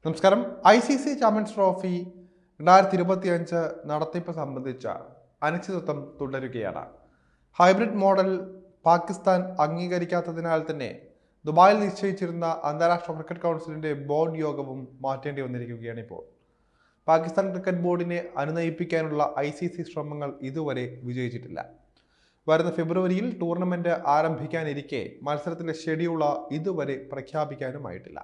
നമസ്കാരം. ICC champions trophy 2025 നടത്തിപ്പ് സംബന്ധിച്ച അനിശ്ചിതത്വം തുടരുകയാണ്. ഹൈബ്രിഡ് മോഡൽ പാകിസ്ഥാൻ അംഗീകരിക്കാത്തതിനാൽ തന്നെ ദുബായിൽ നിശ്ചയിച്ചിരുന്ന അന്താരാഷ്ട്ര ക്രിക്കറ്റ് കൗൺസിലിന്റെ ബോർഡ് യോഗവും മാറ്റേണ്ടി വന്നിരിക്കുകയാണ്. ഇപ്പോൾ പാകിസ്ഥാൻ ക്രിക്കറ്റ് ബോർഡിനെ അനുനയിപ്പിക്കാനുള്ള ICC ശ്രമങ്ങൾ ഇതുവരെ വിജയിച്ചിട്ടില്ല. വരുന്ന ഫെബ്രുവരിയിൽ ടൂർണമെന്റ് ആരംഭിക്കാനിരിക്കെ മത്സരത്തിന്റെ ഷെഡ്യൂള് ഇതുവരെ പ്രഖ്യാപിക്കാനുമായിട്ടില്ല.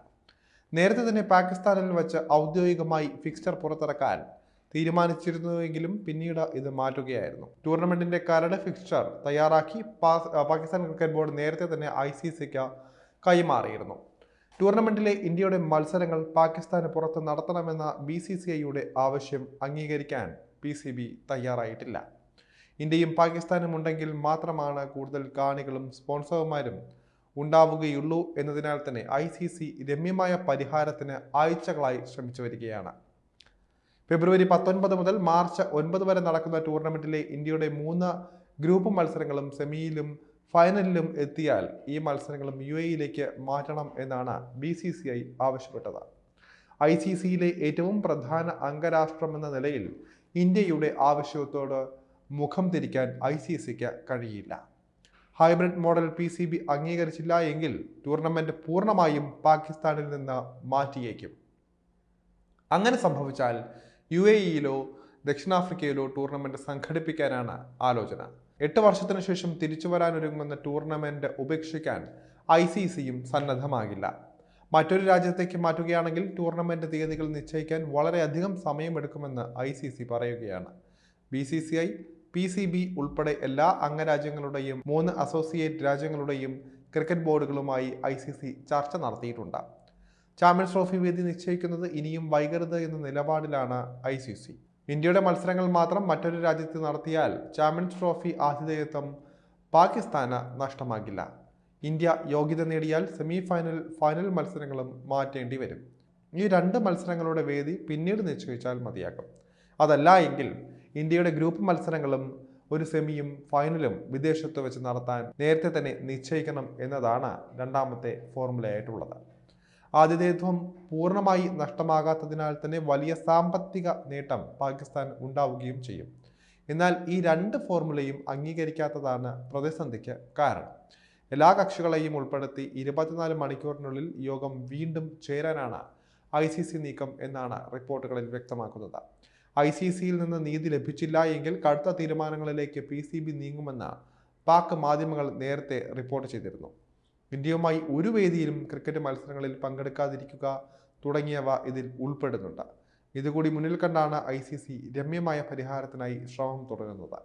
നേരത്തെ തന്നെ പാകിസ്ഥാനിൽ വെച്ച് ഔദ്യോഗികമായി ഫിക്സ്ചർ പുറത്തിറക്കാൻ തീരുമാനിച്ചിരുന്നുവെങ്കിലും പിന്നീട് ഇത് മാറ്റുകയായിരുന്നു. ടൂർണമെന്റിന്റെ കരട് ഫിക്സ്ചർ തയ്യാറാക്കി പാകിസ്ഥാൻ ക്രിക്കറ്റ് ബോർഡ് നേരത്തെ തന്നെ ICCക്ക് കൈമാറിയിരുന്നു. ടൂർണമെന്റിലെ ഇന്ത്യയുടെ മത്സരങ്ങൾ പാകിസ്ഥാന് പുറത്ത് നടത്തണമെന്ന BCCIയുടെ ആവശ്യം അംഗീകരിക്കാൻ PCB തയ്യാറായിട്ടില്ല. ഇന്ത്യയും പാകിസ്ഥാനും ഉണ്ടെങ്കിൽ മാത്രമാണ് കൂടുതൽ കാണികളും സ്പോൺസർമാരും ഉണ്ടാവുകയുള്ളൂ എന്നതിനാൽ തന്നെ ICC രമ്യമായ പരിഹാരത്തിന് ആഴ്ചകളായി ശ്രമിച്ചു വരികയാണ്. ഫെബ്രുവരി 19 മുതൽ മാർച്ച് 9 വരെ നടക്കുന്ന ടൂർണമെന്റിലെ ഇന്ത്യയുടെ 3 ഗ്രൂപ്പ് മത്സരങ്ങളും സെമിയിലും ഫൈനലിലും എത്തിയാൽ ഈ മത്സരങ്ങളും UAEയിലേക്ക് മാറ്റണം എന്നാണ് BCCI ആവശ്യപ്പെട്ടത്. ICCയിലെ ഏറ്റവും പ്രധാന അംഗരാഷ്ട്രമെന്ന നിലയിൽ ഇന്ത്യയുടെ ആവശ്യത്തോട് മുഖം തിരിക്കാൻ ICCക്ക് കഴിയില്ല. ഹൈബ്രിഡ് മോഡൽ PCB അംഗീകരിച്ചില്ല എങ്കിൽ ടൂർണമെന്റ് പൂർണ്ണമായും പാകിസ്ഥാനിൽ നിന്ന് മാറ്റിയേക്കും. അങ്ങനെ സംഭവിച്ചാൽ UAEയിലോ ദക്ഷിണാഫ്രിക്കയിലോ ടൂർണമെന്റ് സംഘടിപ്പിക്കാനാണ് ആലോചന. 8 വർഷത്തിനു ശേഷം തിരിച്ചു വരാനൊരുങ്ങുന്ന ടൂർണമെന്റ് ഉപേക്ഷിക്കാൻ ICCയും സന്നദ്ധമാകില്ല. മറ്റൊരു രാജ്യത്തേക്ക് മാറ്റുകയാണെങ്കിൽ ടൂർണമെന്റ് തീയതികൾ നിശ്ചയിക്കാൻ വളരെയധികം സമയമെടുക്കുമെന്ന് ICC പറയുകയാണ്. BCCI, PCB ഉൾപ്പെടെ എല്ലാ അംഗരാജ്യങ്ങളുടെയും 3 അസോസിയേറ്റ് രാജ്യങ്ങളുടെയും ക്രിക്കറ്റ് ബോർഡുകളുമായി ICC ചർച്ച നടത്തിയിട്ടുണ്ട്. ചാമ്പ്യൻസ് ട്രോഫി വേദി നിശ്ചയിക്കുന്നത് ഇനിയും വൈകരുത് എന്ന നിലപാടിലാണ് ICC. ഇന്ത്യയുടെ മത്സരങ്ങൾ മാത്രം മറ്റൊരു രാജ്യത്ത് നടത്തിയാൽ ചാമ്പ്യൻസ് ട്രോഫി ആതിഥേയത്വം പാകിസ്ഥാന് നഷ്ടമാകില്ല. ഇന്ത്യ യോഗ്യത നേടിയാൽ ഫൈനൽ മത്സരങ്ങളും മാറ്റേണ്ടി വരും. ഈ 2 മത്സരങ്ങളുടെ വേദി പിന്നീട് നിശ്ചയിച്ചാൽ മതിയാകും. അതല്ല എങ്കിൽ ഇന്ത്യയുടെ ഗ്രൂപ്പ് മത്സരങ്ങളും ഒരു സെമിയും ഫൈനലും വിദേശത്ത് വെച്ച് നടത്താൻ നേരത്തെ തന്നെ നിശ്ചയിക്കണം എന്നതാണ് രണ്ടാമത്തെ ഫോർമുലയായിട്ടുള്ളത്. ആതിഥേയത്വം പൂർണ്ണമായി നഷ്ടമാകാത്തതിനാൽ തന്നെ വലിയ സാമ്പത്തിക നേട്ടം പാകിസ്ഥാൻ ഉണ്ടാവുകയും ചെയ്യും. എന്നാൽ ഈ 2 ഫോർമുലയും അംഗീകരിക്കാത്തതാണ് പ്രതിസന്ധിക്ക് കാരണം. എല്ലാ കക്ഷികളെയും ഉൾപ്പെടുത്തി 24 മണിക്കൂറിനുള്ളിൽ യോഗം വീണ്ടും ചേരാനാണ് ICC നീക്കം എന്നാണ് റിപ്പോർട്ടുകളിൽ വ്യക്തമാക്കുന്നത്. ICCയിൽ നിന്ന് നീതി ലഭിച്ചില്ല എങ്കിൽ കടുത്ത തീരുമാനങ്ങളിലേക്ക് PCB നീങ്ങുമെന്ന് പാക് മാധ്യമങ്ങൾ നേരത്തെ റിപ്പോർട്ട് ചെയ്തിരുന്നു. ഇന്ത്യയുമായി ഒരു വേദിയിലും ക്രിക്കറ്റ് മത്സരങ്ങളിൽ പങ്കെടുക്കാതിരിക്കുക തുടങ്ങിയവ ഇതിൽ ഉൾപ്പെടുന്നുണ്ട്. ഇതുകൂടി മുന്നിൽ കണ്ടാണ് ICC രമ്യമായ പരിഹാരത്തിനായി ശ്രമം തുടരുന്നത്.